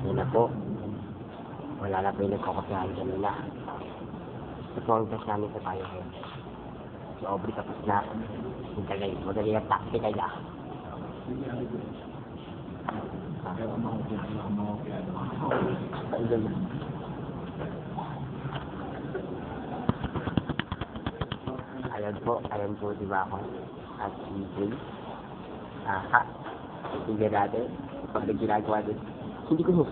Yan na po. Wala na po yung nagkakopyahan kanila. Ito po ang test namin sa tayo ngayon. Si Aubrey tapos na. Magaling ang taktika niya. Ayan po diba ako? At si Jay. Tingnan natin. Pag ginagawa din. Hindi ko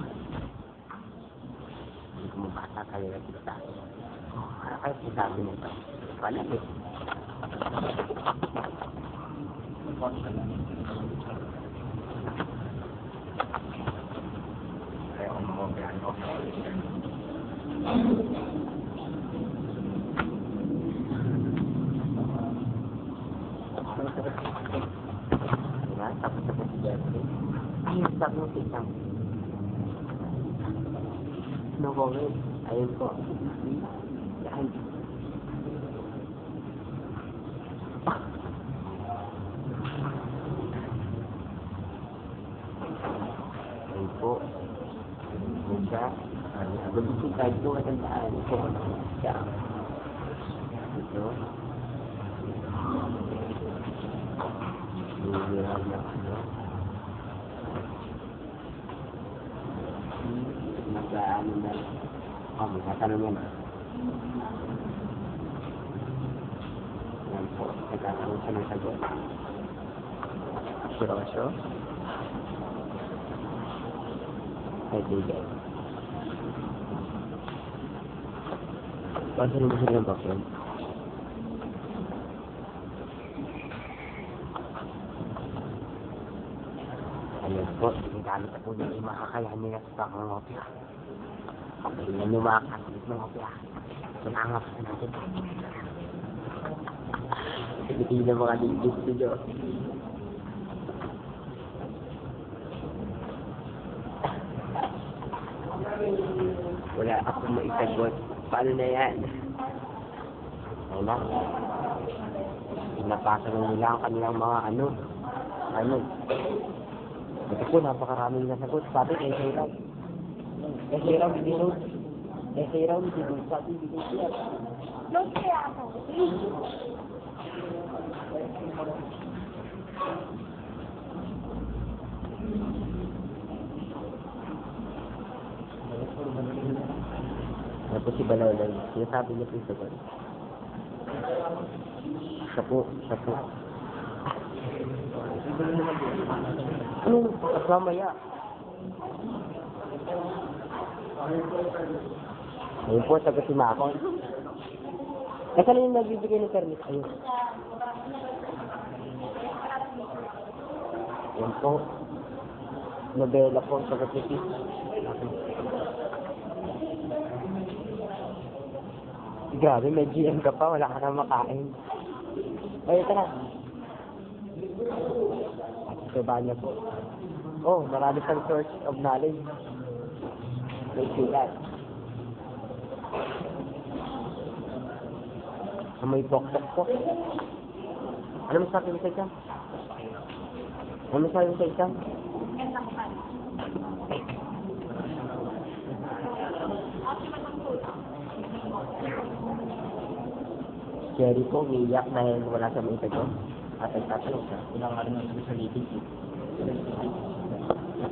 mabasa talaga sila sa akin. Para kayo sinasabi nito. Wala eh. Kaya kung makapayaan ko. Tapos si Jeffrey. Ayun, sabi mo si Sam. No comment. Ayun po. Yan. Ayun po. Ayun siya. Gumising tayo ito katandaan. Ito. Siya. Ito. Hihirap na ano. Mag-ano na. Magkatanong yan. Yan po. Nagkatanong siya ng sagot. Seryoso? Kaibigan. Paano naman sila ng bakyan? Ayan po, sinigamit na po niya yung makakayahan nila sa pangangopya. Tingnan yung mga kasalit ng ngopya. Sinangap na natin. Hindi na mga lilis nyo. Wala akong maisagot. Paano na yan? Ayun na. Pinapasa na nila ang kanilang mga ano. Ito po, napakaraming nasagot. Sabi, essay round. Essay round, hindi notes. Essay round, hindi notes. Sabi, hindi notes yan. Notes kaya ako. Tapos si Balaw lang. Sinasabi niya po yung sagot. Siya po. Anong mamaya? Ayun po, sagot si Makon. Saan yung nagbibigay ng permit? Ayun. Ayun po. Nobela po, sagot si Pete. Grabe, may GM ka pa, wala ka na makain. Ayun, tara. Sa banyo po. Oh, marami pang source of knowledge. May silat. May pokpok po. Ano masabi mo sa exam? Ano masabi mo sa exam? Jerry po, umiiyak dahil wala sa mga ito. At nagtatanong siya. Ilang araw na sa litig.